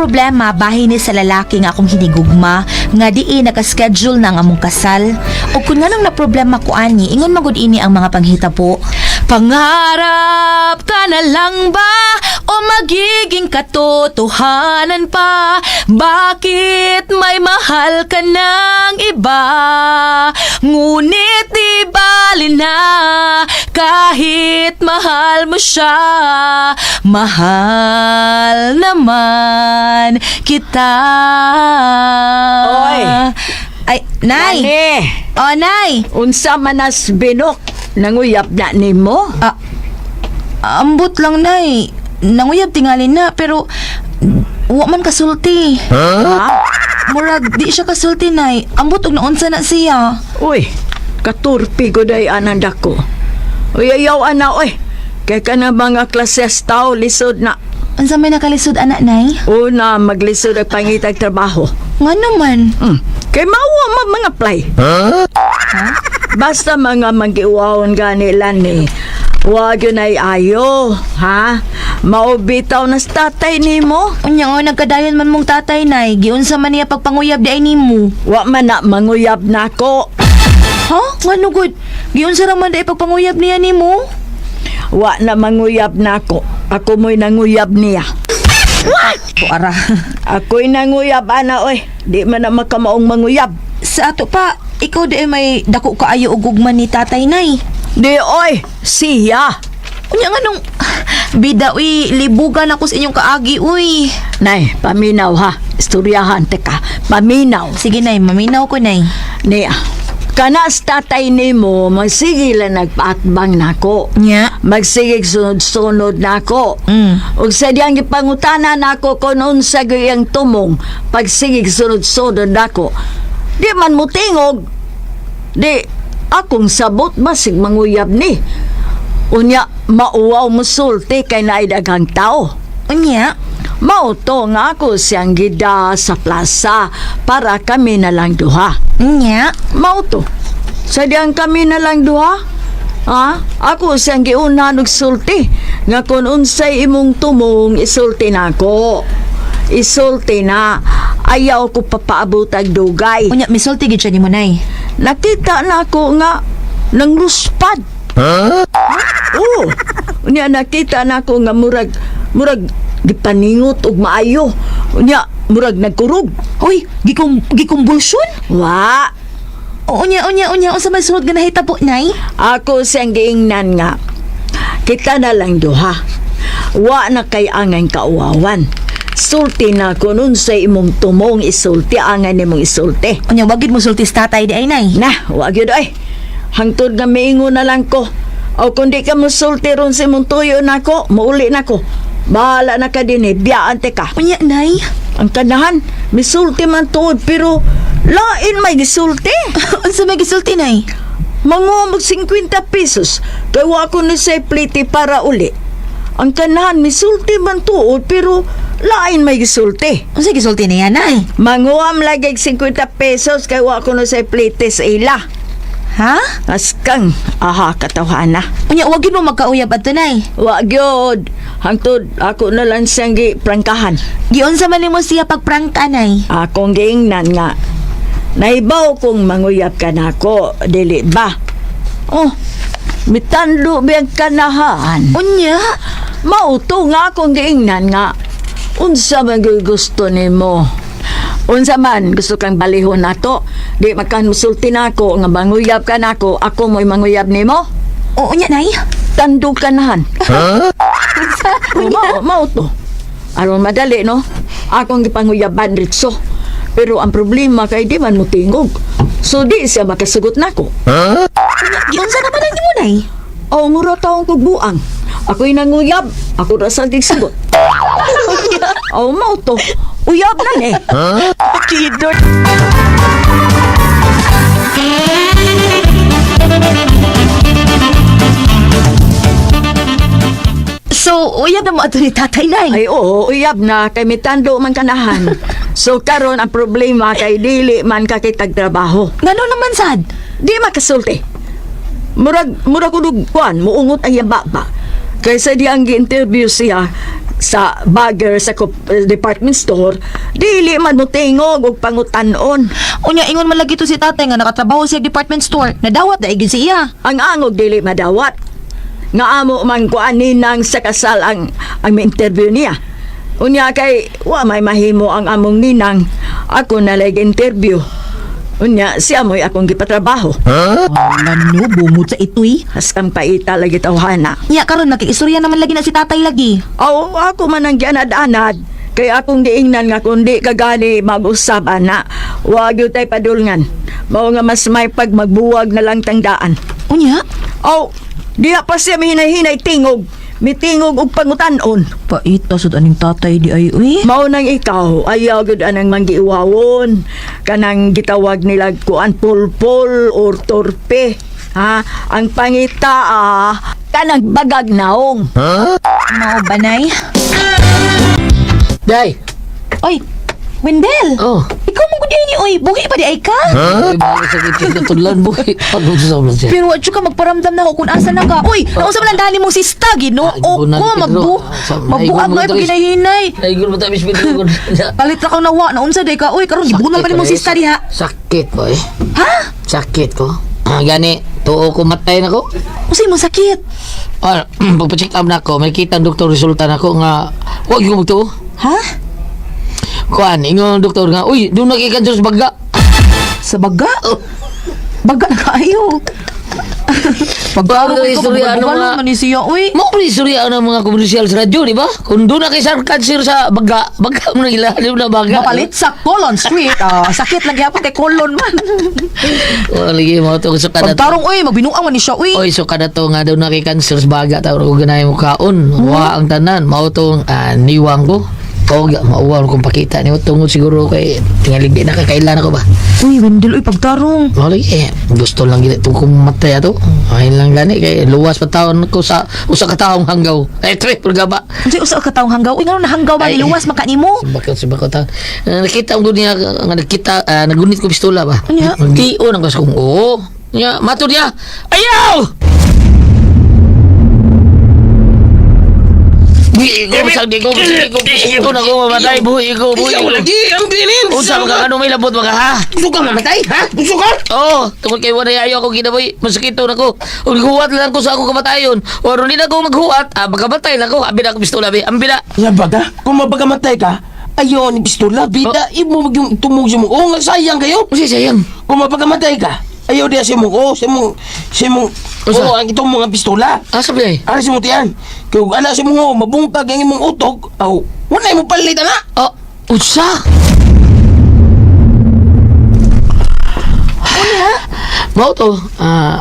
problema bahin ni sa lalaki nga akong hinigugma nga diin naka-schedule na nga among kasal. O kung nga nang na problema ko ani, ingon magud ini ang mga panghitabo. Pangarap ka na lang ba o magiging katotohanan pa? Bakit may mahal ka ng iba? Ngunit di bali na kahit mahal mo siya. Mahal naman kita. Oy. Ay, Nay. Nani, Oh, Nay. unsa manas binok nanguyap na nimo? Ambot lang, Nay. Nanguyab tingali na, pero wa man kasulti. Ha? Murag, di siya kasulti, Nay. Ambot og naunsa na siya. Uy, katurpi ko day ananda ko. Uy, ayaw ana, uy. Kaya ka na mga klases tao, lisod na. Unsa may nakalisod, anak, Nay? Una, maglisod ang pangitag trabaho. Nga naman. Kay mawa mga apply. Basta mga mag-iwawon ganila ni. Wag yun ay ayo, ha? Maubitaw na sa tatay ni mo. Unya nga, nagkadayon man mong tatay, Nay. Giunsa man niya pagpanguyab di ay nimo. Wa man na manguyab na ko. Ha? Nga nugod. Giunsa raman di ay pagpanguyab niya nimo? Wa na manguyab na ko. Ako mo'y nanguyab niya. Puara. Ako'y nanguyab, ana, oy. Di man na makamaong manguyab. Sa ato pa, ikaw di ay may dako kaayo og gugman ni tatay, Nay. Di, oy, siya. Unya nga nung bida, uy, libugan ako sa inyong kaagi, uy. Nay, paminaw ha. Istoryahan, teka. Paminaw. Sige, Nay, maminaw ko, Nay. Niya, kanas tatay ni mo, magsigil na nagpaatbang nako. Nya? Magsigig sunod-sunod nako. Ug sa diyang ipangutana nako kung unsa gayang tumong, pagsigig sunod-sunod nako. Di man mo tingog. Di, akong sabot masig manguyab ni. Unya, mauwaw mo sulti kay naidaghang tao. Unya? Mauto nga ako siyang gida sa plaza para kami na lang duha. Nya? Mauto. Sadyang kami na lang duha. Ha? Ako siyang giuna sulti. Nga kung unsay imong tumong, isulti na ako. Isulti na. Ayaw ko papaabot ang dugay. Unya, misulti gid siya ni mo, Nay. Nakita na ako nga nang luspad. Oo. Unya nakita na ako nga murag gipaningot og maayo. Unya murag nagkurog. Uy, gikumbulsyon? Wa. Unya, unsa may sunod nga nahitabo, Nay? Ako siyang giingnan nga. Kita na lang duha. Wa na kay angay kauwawan. Sulti na kung unsay imong tumong isulti, angay nimong isulti. Unya, wagid mo sulti sa tatay di ay, Nay. Na, wag yun ay. Hangtod na miingon na lang ko. O kung di ka mo sulti ron sa imong tuyo na ko, mauli na ko. Bahala na ka din eh, biyaan ka. Unya, Nay. Ang kanahan, misulti man tuod, pero lain may gisulti. Unsa may gisulti, Nay? Manguha mag 50 pesos. Kaya wa ko na sa pliti para uli. Ang kanahan, misulti man tuod, pero lain may gisulti. Unsa gisulti niya, Nay? Manguha lagi 50 pesos, kaya wa ko na sa pliti sa ila. Ha? Askang, aha, katawhana. Unya, wagid mo magkauyab ato, Nay. Wa gyud. Hangtod ako na lang siyang giprangkahan. Giunsa man nimo siya pagprangka, Nay? Akong giingnan nga. Naibaw kong manguyab ka na ako, dili ba? Oh, mitando biyang kanahan. Unya? Mauto nga akong giingnan nga. Unsa man gusto nimo? Unsa man gusto kang balihon nato? Di makan musulti na ako nga manguyab ka na ako mo'y manguyab nimo? Unya, Nay? Tando kanahan. Mao to. Aron madali, no? Akong gipanguyaban ritso. Pero ang problema kay di man mo tingog. So di siya makasugot nako. Giunsa naman ang nimo, Nay? O mura taong kugbuang. Ako'y nanguyab. Ako rasal tigsugot. O mao to. Uyab na ni. Kidot. So, uyab na mo ato ni tatay, Nay. Ay oo, uyab na kay mitando man kanahan. So karon ang problema kay dili man ka kitag trabaho. Ngano naman, sad? Di makasulti. Murag udog kuan, muungot ang yaba ba. Kaysa di ang gi-interview siya, sa bagger sa department store, dili man mo tingog og pangutanon. Unya, ingon man lagi to si tatay nga nakatrabaho sa department store. Nadawat na igin siya. Ang angog dili madawat. Nga amo man kuan ninang sa kasal ang interview niya. Unya kay wa may mahimo ang among ninang. Ako na lagi interview. Unya siya mo'y akong gipatrabaho. Wala nyo, bumot sa ito'y. Haskang paita lagi tawhana. Nya, karon nakikistorya naman lagi na si tatay lagi. Aw, ako man ang gianad-anad. Kaya akong giingnan nga kundi kagani mag-usab ana. Wag yun tayo padulngan. Mao nga mas may pag magbuwag na lang tangdaan. Unya? Aw, diha pa siya mihinay-hinay tingog. Mitingog og pangutanon. Paita sa aning tatay di ay, uy. Mao nang ikaw, ayaw gud anang manggiiwawon. Kanang gitawag nila kuan pulpol or torpe. Ha? Ang pangita kanang bagag naong. Mao banay. Day! Oy, Wendell. Oh. Ikaw mo gud ni, uy. Buhi pa di ay ka? Ay, bakit sa kitin na tulan, boy? Ano sa sablan siya? Pero at ka magparamdam na ako kung asa na ka. Uy, naunsa man ang dali mong si Stag, no? Ay, O bunan, ko, Pedro. Sa- magbuag Ay, nga bunan, pag hinahinay. Ay, gulo mo tayo, Miss Pedro. Palit na kang nawa, naunsa day ka. Uy, karon gibunan pa ni mong si Stag diha. Sakit, boy. Ha? Sakit ko. Gani, tuo ko matay na ko. Unsay mo sakit? Ah, pagpa-check up na ako, may kita ang doktor resulta na ko nga, huwag yung magtuo. Ha? Kuan, ingon ang doktor nga, uy, doon nakikanser sa baga. Sa baga? Oh. Baga na kaayo. Pagkaro Bago ko istorya, ano mga- man ni siya, uy. Mo pa istorya ng mga komersyal sa radyo, di ba? Kung doon na sa cancer sa baga, baga mo na ilalim na baga. Mapalit sa Colon Street. Sakit lang yapon kay Colon man. Oh, lagi mo ito, so kada to. Pagtarong, uy, magbinuang man ni siya, uy. Oy, so kada to nga daw na kay cancer sa baga, tawag ko ganay mo kaon. Wa ang tanan, mao tong niwang ko. O, mauwan kong pakita niyo tungod siguro kay tingalig di nakakailan ako ba. Uy, Wendell, uy, pagtarong. Wala gusto lang gina itong kumatay ato. Ayun lang gani kay luwas pa taon ko sa usa ka taong hanggaw. Ay triple gaba. Unsay usa ka taong hanggaw? Uy, ngano nahanggaw ba Ay, niluwas makanimo? Bakit ta. Nakita ko niya nga nakita nagunit ko pistola ba. Anya? Tiyo nang kung oo. Nya matud niya. Ayaw! Buhi ko na ko mamatay, buhi ko. Lagi, ang bilin! Unsa mga ano may labot mga ha? Gusto ka mamatay, ha? Gusto ka? Oo, tungkol kay wala yayo ako ginaboy, masakito na ko. Huwat lang ko sa akong kamatayon. O rin na ako maghuwat, magamatay lang ko. Abi na ako pistola, abi. Ambila. Labaga, kung mapagamatay ka, ayaw ni pistola, bida, imo yung tumog siya mo. Oo nga, sayang kayo. Kasi sayang. Kung mapagamatay ka, ayaw diya siya mo. Oo, siya mo, Usa? oo, ang itong mga pistola. Sabi ay. Ara siya mo tiyan. Kung ala siya mo, mabungkag ang imong utog, aw, wala mo palitan na. Oh, utsa. Mau to,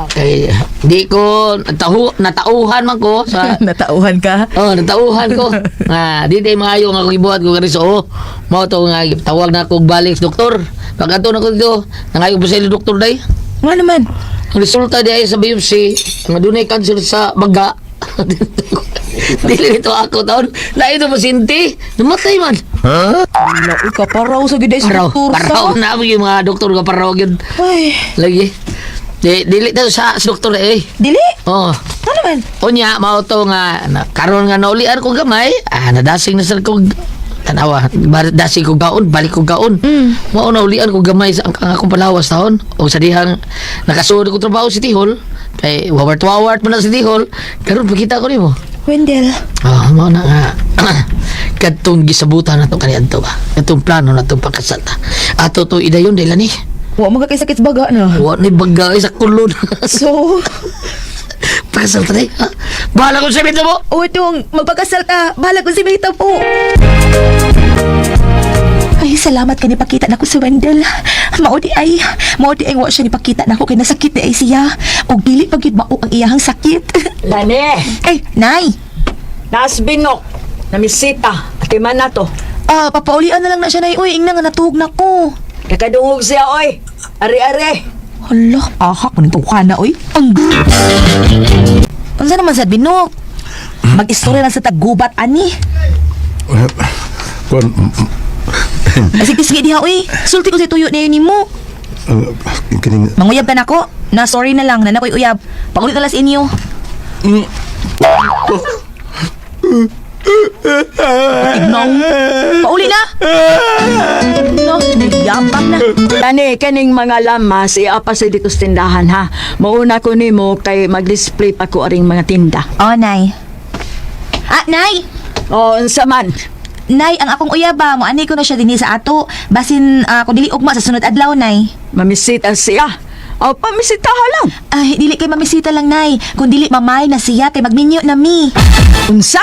kay di ko natauhan man ko sa Natauhan ka? natauhan ko. Di tay maayo nga ako gibuhat ko kani so. Mao to nga tawag na ko balik sa doktor. Pagkato na ko dito, nangayo ba sa doktor day? Nga naman. Ang resulta di ay sa biopsy, nga dunay cancer sa baga. Dili ito ako taon. Na ito pasyente, namatay man. Wala, uy, kaparaw sa giday Paraw, struktura. paraw na yung mga doktor ka paraw yun. Ay, Lagi. Dili tayo sa doktor eh. dili. Oh. Ano naman? Unya, mao to nga, karon nga naulian ko gamay, nadasing na sa kong tanawa, dasing ko gaon, balik ko gaon. Mao naulian ko gamay sa ang akong palawas taon. O sa dihang nakasuod ko trabaho si Tihol, kay wawart man na si Tihol, karon pakita ko nimo. Wendell. Mao na nga. Kadtong gisabutan na to kaniadto ba. Kadtong plano na to pagkasal ta. Ato to idayon dila ni. Wa magkakisakit sa baga na. Wa ni bagay sa kulon. So, Pagkasal ta day. Bahala ko sa bito mo. o itong magpagkasal ka, bahala ko si Mita po. Ay, salamat ka ni pakita na ko si Wendell. Maudi ay wa siya ni pakita na ko kay nasakit di ay siya. O dili pag yun mao ang iyahang sakit. Lani, Ay, Nay! nasbinok, namisita, ati man na to. Papaulian na lang na siya, Nay. Uy, ingna nga natuhog na ko. Kakadungog siya, oy. Ari-ari. Hala, ahak mo nito ka na, uy. Ang Unsa naman sa binok? Mag-istorya lang sa tagubat, ani. Kon, Sige, sige diha, uy. Sulti ko sa tuyo na yun ni mo. kining Manguyab ka na ko. Na, sorry na lang. Na nakoy uyab. Pagulit na lang sa inyo. Ignaw. Pauli na. No, nagyabang na. Kaning mga lamas, iapa sa dito sa tindahan ha. Mauna ko nimo kay mag-display pa ko aring mga tinda. Oh, Nay. Nay! O, unsa man? Nay, ang akong uyaba, mo ani ko na siya dinhi sa ato. Basin kung dili ugma sa sunod adlaw, Nay. Mamisita siya. O, pamisitahan lang. Ay, dili kay mamisita lang, Nay. Kung dili mamay na siya, kay magminyo na mi. Unsa?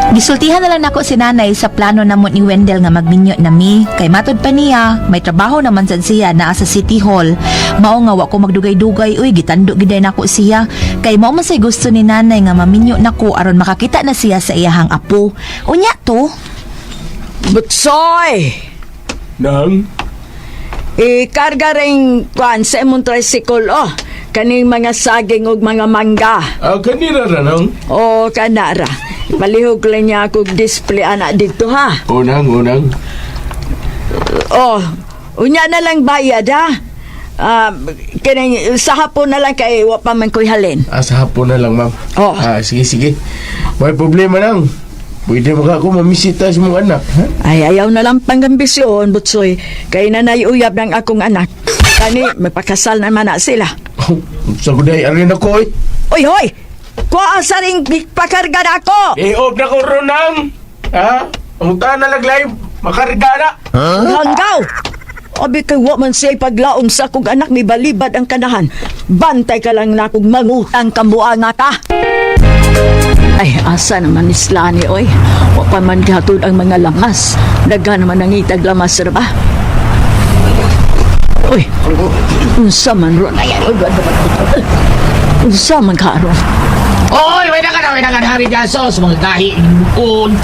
Gisultihan na lang nako si nanay sa plano namon ni Wendell nga magminyo na mi. Kay matod pa niya, may trabaho naman sad siya naa sa City Hall. Mao nga wa ko magdugay-dugay, uy, gitando giday nako siya. Kay mao man say gusto ni nanay nga maminyo nako aron makakita na siya sa iyahang apo. Unya to. Butsoy! Nang? Ikarga rin kwan sa imong tricycle, oh. Kaning mga saging ug mga mangga. Kanina na nang? O, kanara. Palihog lang niya akong display anak dito, ha? Unang. Oh, unya na lang bayad, ha? Kining sa hapon na lang kay wa pa man ko'y halin. Sa hapon na lang, ma'am. Oh. Sige. May problema lang. Pwede ba ako mamisita sa mga anak, ha? Ay, ayaw na lang panggambisyon, Butsoy. Kay nanay uyab ng akong anak. Kani, may pakasal naman na sila. Sa guday, arin ako, eh. Oy, hoy! Kuha sa ring pakarga na ako! Off na ko, Ronang. Ha? Amuntaan na live. Makarga na. Hanggaw! Abi kay wa man siya paglaom sa akong anak ni balibad ang kanahan. Bantay ka lang na akong mangutang kamuanga ka. Ay, asa naman ni Slani, oy. Wa pa man gatod ang mga lamas. Daga naman ang itag lamas, ba? Uy, unsa man ron? Unsa man ka ron? Oy, may na hari jasos mga gahi.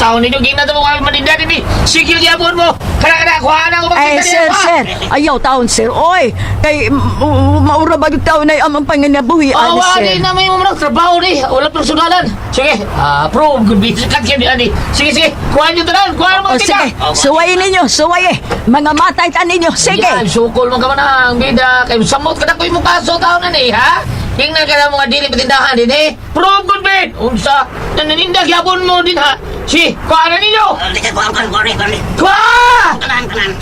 Taon ninyo gina to mga maninda ni. Sige gyapon mo. Kana kuha na ko Ay, sir. Ayaw taon, sir. Oy, kay maura ba yung taon ay amang panginabuhi, Oh, sir. wali na may mga trabaho ni. Wala personalan. Sige, approve. Good business kat kami ani. Sige. Kuha niyo tanan. Kuha mo O, sige. Suwayin ninyo, suwayin. Mga matay ta ninyo. Sige. Yan, sukol mo ka man ang bida. Kay samot ka na ko yung kaso taon na ni, ha? Tingnan ka na mga dili patindahan din, eh. Prove good, Ben. Unsa? Nananindag, yapon mo din, ha? Si, kuha na ninyo. Kuha!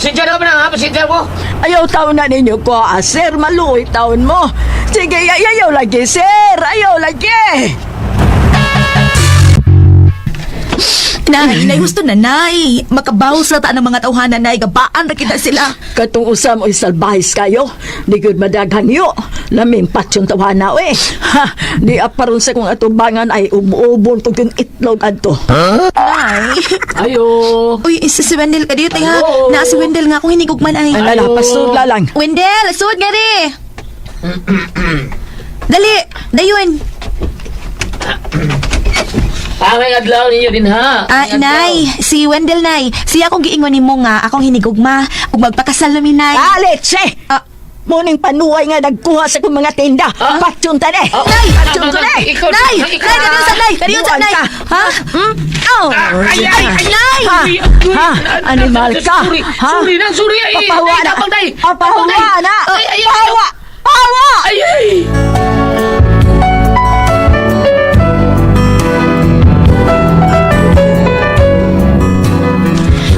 Sinja na ba na, ha? Pasinja ko. Ayaw taon na ninyo ko, sir. Maluoy taon mo. Sige, ayaw lagi, sir. Ayaw lagi. Nay, gusto na, Nay. Makabaw sa taan ng mga tauhanan, Nay. Gabaan na kita sila. Katong usam o salbahis kayo. Di good madaghan yo. Laming patyon tawana, we. Ha, di aparon sa kong atubangan ay ubo-ubon pag yung itlog adto. Nay. Ayo. Uy, si Wendell ka dito, ha? Hello. Na si Wendell nga akong hinigugman, ay. Ala, pasudla lang. Wendell, suod nga rin. Dali, dayun. May adlaw ninyo din, ha? Nay, si Wendell, Nay. Siya akong giingon ni mo nga, akong hinigugma. Ug magpakasal namin, Nay. Aletse! Ah. Muning panuway nga nagkuha sa kong mga tinda. Patyon ta ne. Nay! Patyon ta ne. Nay! Nay! Kaniusan, Nay! Kaniusan, Nay! Ha? Oh! Ay! Nay! Ha? Animal ka? Ha? Suri! Papahawa na. Papahawa na. Ay! Pahawa! Pahawa! Ay!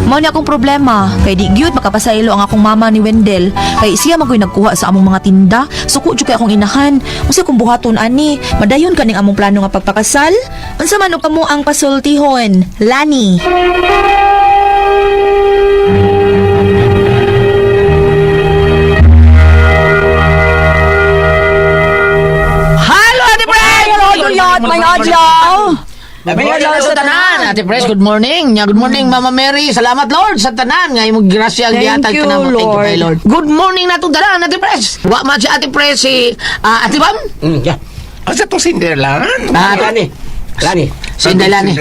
Mao ni akong problema. Kay di gyud makapasaylo ang akong mama ni Wendell. Kay siya magoy nagkuha sa among mga tinda. Suko jud kay akong inahan. Usa kong buhaton ani. Madayon kaning among plano nga pagpakasal. Unsa man og kamo ang pasultihon? Lani. Hello, Ate Pres! May adlaw. May adlaw sa tanan. Ate Pres, good morning. Good morning, Mama Mary. Salamat, Lord, sa tanan. Nga imong grasya ang Thank gihatag you, ka namo. Thank you, Lord. kay Lord. Good morning na itong tanan, Ate Pres. Wa man si Ate Pres, si Ate Bam. Yeah. Asa to Cinderland? Lani. Si Indaylani.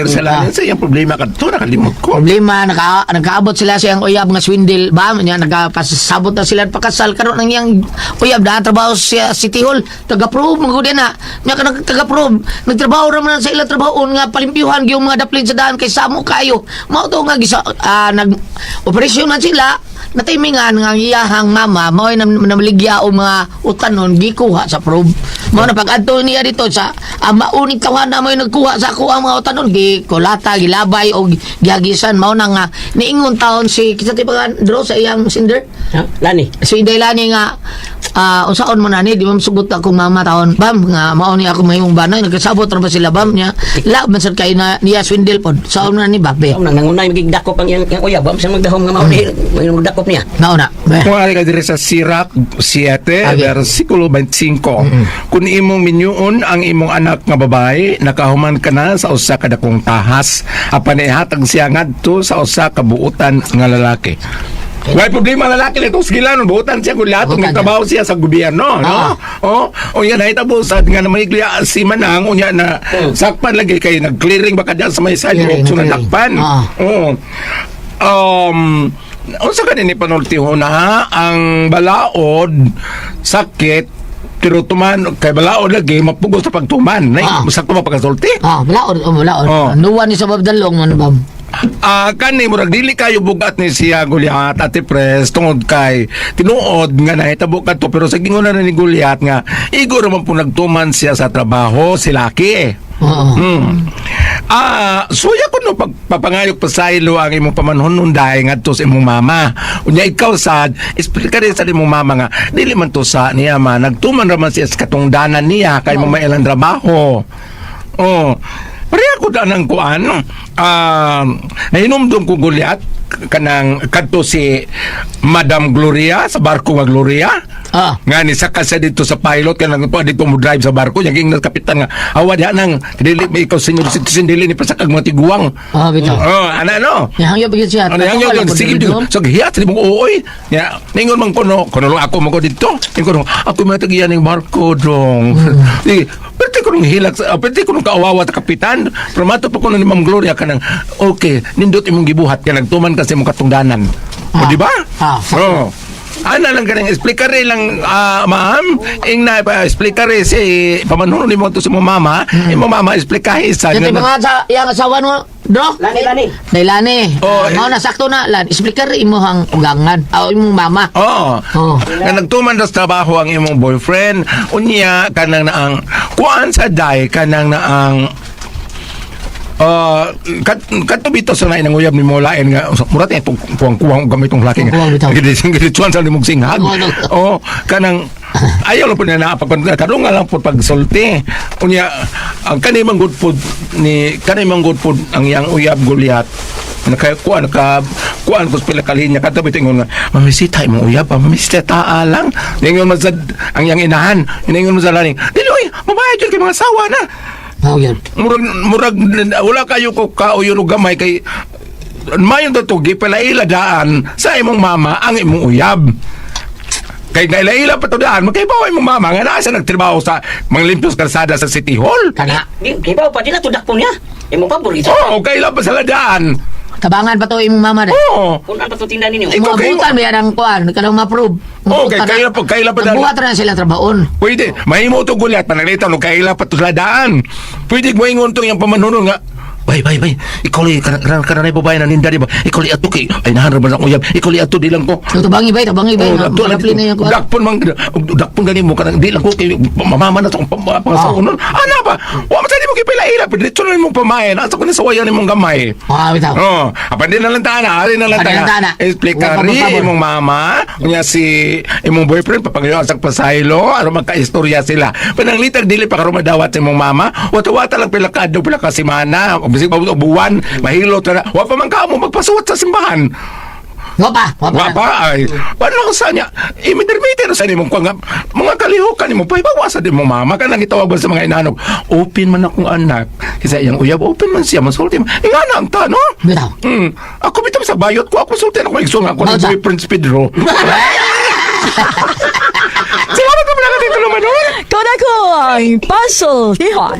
Sa iyang problema ka to, nakalimot ko. Problema, nagkaabot sila sa iyang uyab nga swindle ba? Nya nagpasabot na sila pakasal karon ng iyang uyab na trabaho siya City Hall. Taga-prove magudi na. Nya ka taga-prove. Nagtrabaho ra man sa ilang trabaho nga palimpyuhan gyud mga daplin sa daan kay samo kayo. Mao to nga nag-operasyon man sila. Natimingan nga ang iyahang mama mao ay namaligya o mga utanon gikuha sa probe. Mao na pag-adto niya dito sa mauning tawana mo nagkuha sa ako ang mga utanon gikulata gilabay o giagisan mao na nga niingon taon si kita tibagan draw sa iyang sinder. Lani. Si Indaylani nga unsaon mo na ni di mo sugot ako mama taon bam nga mao ni ako mahimong banay nagkasabot ra ba sila bam niya la man sad kay na niya swindle pod saon na ni babe. Nang nangunay magigdakop ang iyang uyab, ba sa magdahom nga mao ni magdakop niya. Mao na. Kung ari ka dire sa Sirach 7, versikulo 25, kung imong minyuon ang imong anak nga babae, nakahuman ka na sa usa ka dakong tahas, apan ihatag siya ngadto sa usa ka buutan nga lalaki. May problema lalaki nito sigilan buutan siya kung lahat ng trabaho siya sa gobyerno, no? O yan ay tabusad nga na may si Manang unya na sakpan lagi kay nag-clearing baka diyan sa may side Clearing, so clearing. nadakpan. Unsa kanini panultiho na ang balaod sakit pero tuman kay balaod lagi mapugos sa pagtuman nay sakto mapagasulti. Balaod. Nuwan ni sa babdalong man bam. Kani murag dili kayo bugat ni siya Goliath Ate Pres tungod kay tinuod nga nahitabo kadto pero sa gingon na ni Goliath nga igo ra man po nagtuman siya sa trabaho si Laki. Suya ko no pagpapangayok pa sa ilo ang imong pamanhon unday ngadto sa imong mama. Unya ikaw sad, explain sa imong mama nga dili man to sa niya man nagtuman ra man siya sa katungdanan niya kay mo mailang trabaho. Pareha ko na ng kuan, nahinumdum ko Goliath kanang kadto si Madam Gloria sa barko nga Gloria. Nga ni saka sa dito sa pilot kanang dito mo drive sa barko yang ing kapitan nga awad ya nang dili may ikaw senior citizen dili ni pasakag mga tiguang. Bitaw. Ana no. Hangyo bigit siya. Hangyo sige so hiyat ni mong ooy. Ya ningon man kono lang ako mo ko dito. Ningon ako man tagiyan ning barko dong. Sige pwede ko nung hilak, pwede ko nung kaawawa ta kapitan. Promato pa ko ni Ma'am Gloria kanang okay, nindot imong gibuhat ka nagtuman kasi mong katungdanan. O di ba? Ana lang kanang explikare lang ma'am, ing na explikare si pamanhuno nimo to sa imong mama, imong mama explikahi sa Yung mga yang asawa mo, bro? Lani. Daylani. Mao na sakto na lan. Explicar imo hang ugangan o imong mama. Nga nagtuman sa trabaho ang imong boyfriend, unya kanang naang kuan sa day kanang naang kadto bitaw sa nain ng uyab ni mo lain nga murat ay kuwang gamit tong laki nga gidituan sa limog singhag kanang ayaw lang po na napagkaroon nga lang po pagsulti unya ang kanimang good food ang yang uyab Goliath kuan ko sa pilakalinya kadto bitaw nga mamisita imong uyab mamisita lang ningon man sad ang yang inahan ningon man sa laning dili oy mabayad jud kay mga sawa na. Murag wala kayo ko kauyon og gamay kay mayon to gipalaila daan sa imong mama ang imong uyab. Kay gaila pa to daan magkaibaw imong mama nga naa sa nagtrabaho sa mga limpyos kalsada sa City Hall. Kana. Di ba pa dila tudak po niya. Imong paborito. Kaila pa sa ladaan. Tabangan pa to imong mama rin. Kung ano pa to tindan ninyo. Mga butan ba yan ang kuan? Kanang ma-approve. Kaila pa daan. Nagbuhat na sila trabaon. Pwede. Mahimo to Goliath panalita no kaila pa to sa ladaan. Pwede mo ingon tong yang pamanhunon nga bay ikaw li kananay babae na ninda di ba ikaw li ato kay ay nahanra ba akong uyab ikaw li ato di lang ko tabangi bay dakpon man dakpon gani mo kanang di lang ko kay mamama na tong pangasaunon ana ba wa man sa di mo kipila-ila diretso na mo pamayan asa ko ni sawayan imong gamay bitaw apan di na lang tana explikari imong mama unya si imong boyfriend papangayo sa pasaylo aron magkaistorya sila pananglitag dili pa karon madawat sa imong mama wata-wata lang pila ka adlaw pila ka semana bisig buwan mahilo ta wa pa man ka mo magpasuwat sa simbahan. Wapa ay paano sa niya imiter sa nimong mga kalihukan nimo pa ibawasan din mo mama ka nang itawag sa mga inanog open man akong anak kasi yang uyab open man siya masulti ingana ang ta no bitaw ako bitaw sa bayot ko ako sulti ako igsoon ako ng boyfriend Pedro. Salamat ka pala ka titulo man Kau na ko ang puzzle. Dihan.